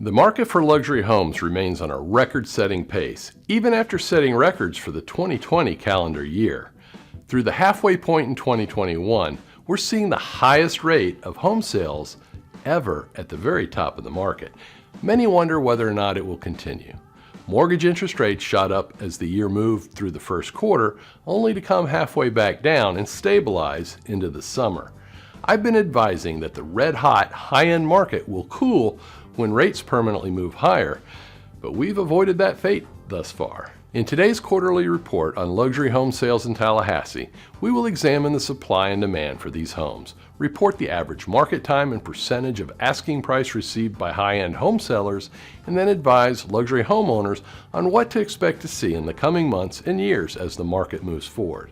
The market for luxury homes remains on a record-setting pace, even after setting records for the 2020 calendar year. Through the halfway point in 2021, we're seeing the highest rate of home sales ever at the very top of the market. Many wonder whether or not it will continue. Mortgage interest rates shot up as the year moved through the first quarter, only to come halfway back down and stabilize into the summer. I've been advising that the red-hot, high-end market will cool when rates permanently move higher, but we've avoided that fate thus far. In today's quarterly report on luxury home sales in Tallahassee, we will examine the supply and demand for these homes, report the average market time and percentage of asking price received by high-end home sellers, and then advise luxury homeowners on what to expect to see in the coming months and years as the market moves forward.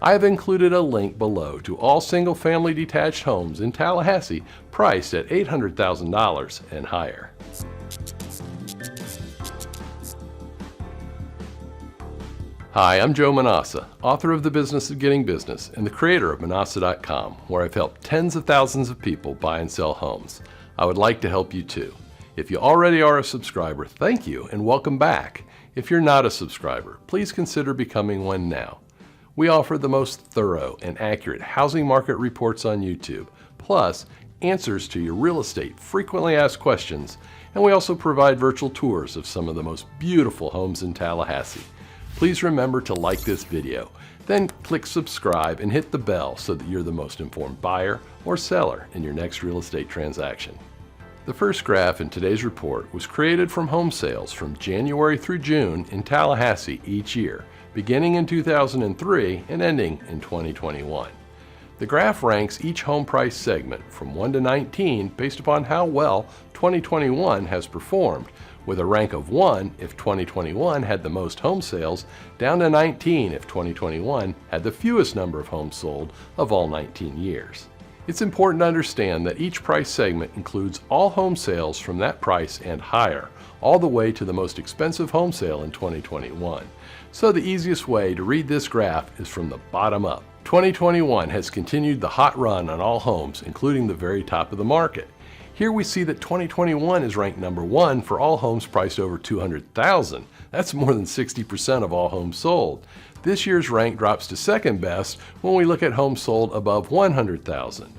I have included a link below to all single-family detached homes in Tallahassee priced at $800,000 and higher. Hi, I'm Joe Manausa, author of The Business of Getting Business and the creator of Manausa.com, where I've helped tens of thousands of people buy and sell homes. I would like to help you too. If you already are a subscriber, thank you and welcome back. If you're not a subscriber, please consider becoming one now. We offer the most thorough and accurate housing market reports on YouTube, plus answers to your real estate frequently asked questions, and we also provide virtual tours of some of the most beautiful homes in Tallahassee. Please remember to like this video, then click subscribe and hit the bell so that you're the most informed buyer or seller in your next real estate transaction. The first graph in today's report was created from home sales from January through June in Tallahassee each year, beginning in 2003 and ending in 2021. The graph ranks each home price segment from 1 to 19 based upon how well 2021 has performed, with a rank of 1 if 2021 had the most home sales, down to 19 if 2021 had the fewest number of homes sold of all 19 years. It's important to understand that each price segment includes all home sales from that price and higher, all the way to the most expensive home sale in 2021. So the easiest way to read this graph is from the bottom up. 2021 has continued the hot run on all homes, including the very top of the market. Here we see that 2021 is ranked number 1 for all homes priced over $200,000. That's more than 60% of all homes sold. This year's rank drops to second best when we look at homes sold above $100,000.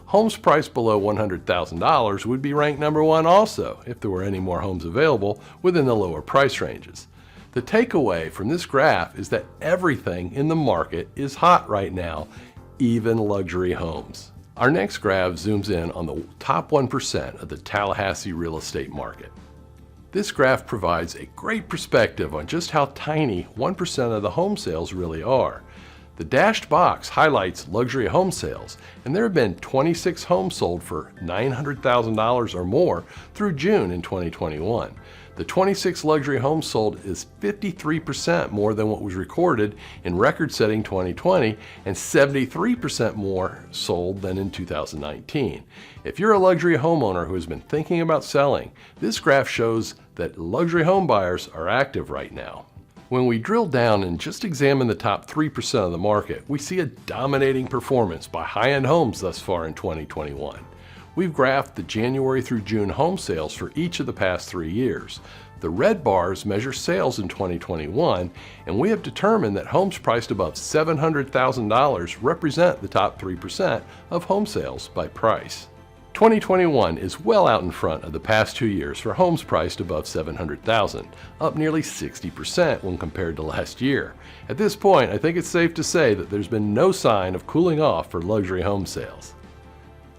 Homes priced below $100,000 would be ranked number 1 also, if there were any more homes available within the lower price ranges. The takeaway from this graph is that everything in the market is hot right now, even luxury homes. Our next graph zooms in on the top 1% of the Tallahassee real estate market. This graph provides a great perspective on just how tiny 1% of the home sales really are. The dashed box highlights luxury home sales, and there have been 26 homes sold for $900,000 or more through June in 2021. The 26 luxury homes sold is 53% more than what was recorded in record-setting 2020 and 73% more sold than in 2019. If you're a luxury homeowner who has been thinking about selling, this graph shows that luxury home buyers are active right now. When we drill down and just examine the top 3% of the market, we see a dominating performance by high-end homes thus far in 2021. We've graphed the January through June home sales for each of the past 3 years. The red bars measure sales in 2021, and we have determined that homes priced above $700,000 represent the top 3% of home sales by price. 2021 is well out in front of the past 2 years for homes priced above $700,000, up nearly 60% when compared to last year. At this point, I think it's safe to say that there's been no sign of cooling off for luxury home sales.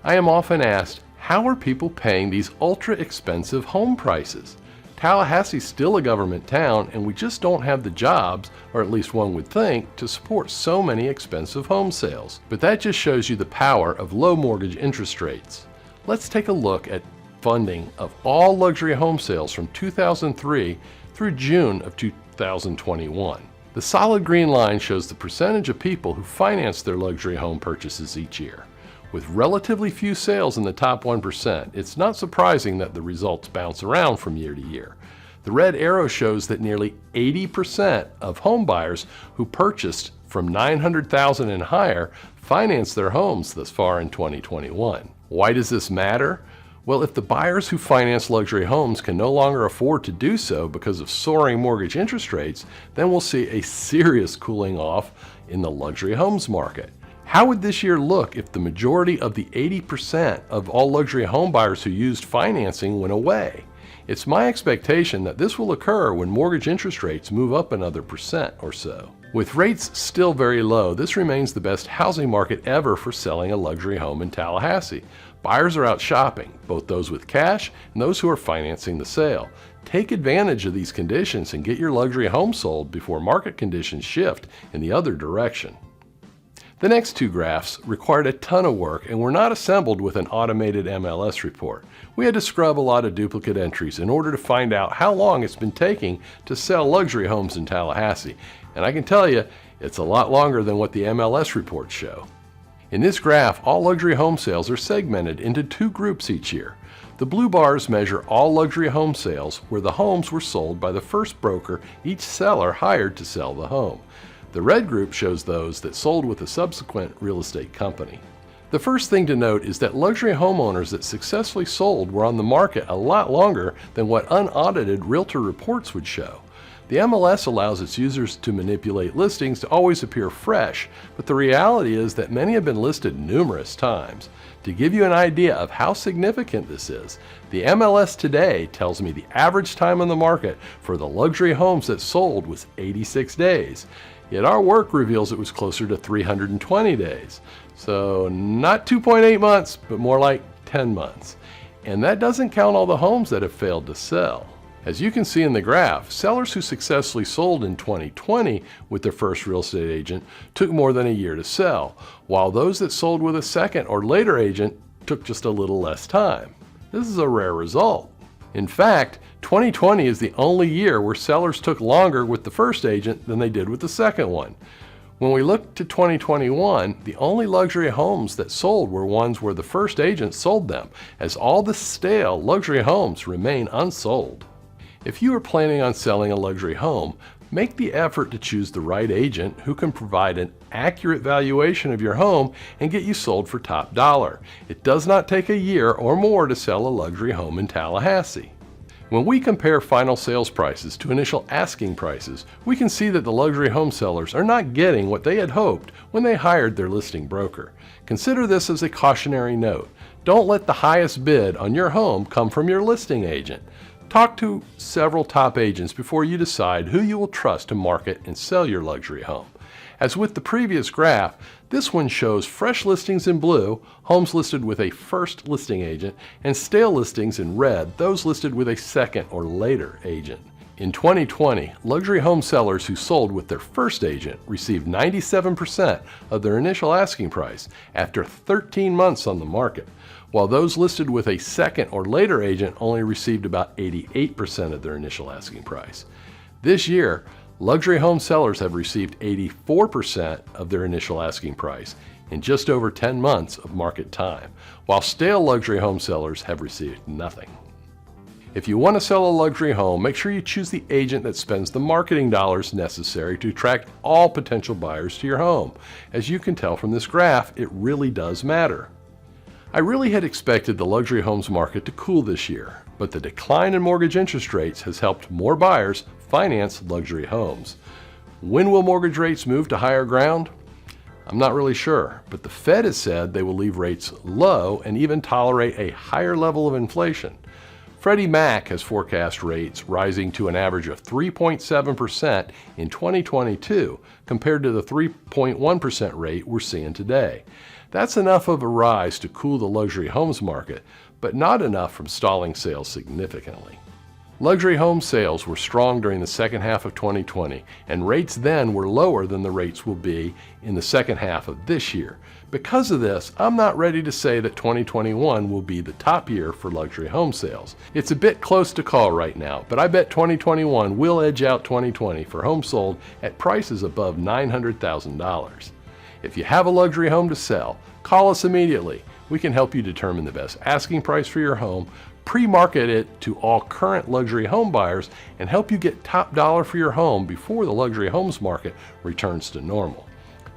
I am often asked, how are people paying these ultra-expensive home prices? Tallahassee's still a government town, and we just don't have the jobs, or at least one would think, to support so many expensive home sales. But that just shows you the power of low mortgage interest rates. Let's take a look at funding of all luxury home sales from 2003 through June of 2021. The solid green line shows the percentage of people who finance their luxury home purchases each year. With relatively few sales in the top 1%, it's not surprising that the results bounce around from year to year. The red arrow shows that nearly 80% of home buyers who purchased from $900,000 and higher financed their homes thus far in 2021. Why does this matter? Well, if the buyers who finance luxury homes can no longer afford to do so because of soaring mortgage interest rates, then we'll see a serious cooling off in the luxury homes market. How would this year look if the majority of the 80% of all luxury home buyers who used financing went away? It's my expectation that this will occur when mortgage interest rates move up another % or so. With rates still very low, this remains the best housing market ever for selling a luxury home in Tallahassee. Buyers are out shopping, both those with cash and those who are financing the sale. Take advantage of these conditions and get your luxury home sold before market conditions shift in the other direction. The next two graphs required a ton of work and were not assembled with an automated MLS report. We had to scrub a lot of duplicate entries in order to find out how long it's been taking to sell luxury homes in Tallahassee. And I can tell you, it's a lot longer than what the MLS reports show. In this graph, all luxury home sales are segmented into two groups each year. The blue bars measure all luxury home sales where the homes were sold by the first broker each seller hired to sell the home. The red group shows those that sold with a subsequent real estate company. The first thing to note is that luxury homeowners that successfully sold were on the market a lot longer than what unaudited realtor reports would show. The MLS allows its users to manipulate listings to always appear fresh, but the reality is that many have been listed numerous times. To give you an idea of how significant this is, the MLS today tells me the average time on the market for the luxury homes that sold was 86 days. Yet our work reveals it was closer to 320 days. So not 2.8 months, but more like 10 months. And that doesn't count all the homes that have failed to sell. As you can see in the graph, sellers who successfully sold in 2020 with their first real estate agent took more than a year to sell, while those that sold with a second or later agent took just a little less time. This is a rare result. In fact, 2020 is the only year where sellers took longer with the first agent than they did with the second one. When we look to 2021, the only luxury homes that sold were ones where the first agent sold them, as all the stale luxury homes remain unsold. If you are planning on selling a luxury home, make the effort to choose the right agent who can provide an accurate valuation of your home and get you sold for top dollar. It does not take a year or more to sell a luxury home in Tallahassee. When we compare final sales prices to initial asking prices, we can see that the luxury home sellers are not getting what they had hoped when they hired their listing broker. Consider this as a cautionary note. Don't let the highest bid on your home come from your listing agent. Talk to several top agents before you decide who you will trust to market and sell your luxury home. As with the previous graph, this one shows fresh listings in blue, homes listed with a first listing agent, and stale listings in red, those listed with a second or later agent. In 2020, luxury home sellers who sold with their first agent received 97% of their initial asking price after 13 months on the market, while those listed with a second or later agent only received about 88% of their initial asking price. This year, luxury home sellers have received 84% of their initial asking price in just over 10 months of market time, while stale luxury home sellers have received nothing. If you want to sell a luxury home, make sure you choose the agent that spends the marketing dollars necessary to attract all potential buyers to your home. As you can tell from this graph, it really does matter. I really had expected the luxury homes market to cool this year, but the decline in mortgage interest rates has helped more buyers finance luxury homes. When will mortgage rates move to higher ground? I'm not really sure, but the Fed has said they will leave rates low and even tolerate a higher level of inflation. Freddie Mac has forecast rates rising to an average of 3.7% in 2022 compared to the 3.1% rate we're seeing today. That's enough of a rise to cool the luxury homes market, but not enough from stalling sales significantly. Luxury home sales were strong during the second half of 2020, and rates then were lower than the rates will be in the second half of this year. Because of this, I'm not ready to say that 2021 will be the top year for luxury home sales. It's a bit close to call right now, but I bet 2021 will edge out 2020 for homes sold at prices above $900,000. If you have a luxury home to sell, call us immediately. We can help you determine the best asking price for your home, pre-market it to all current luxury home buyers, and help you get top dollar for your home before the luxury homes market returns to normal.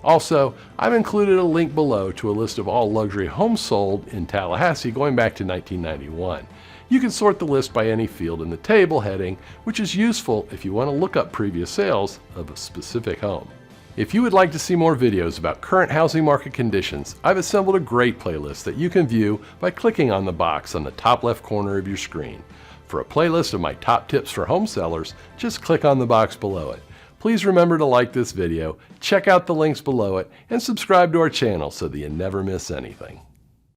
Also, I've included a link below to a list of all luxury homes sold in Tallahassee going back to 1991. You can sort the list by any field in the table heading, which is useful if you want to look up previous sales of a specific home. If you would like to see more videos about current housing market conditions, I've assembled a great playlist that you can view by clicking on the box on the top left corner of your screen. For a playlist of my top tips for home sellers, just click on the box below it. Please remember to like this video, check out the links below it, and subscribe to our channel so that you never miss anything.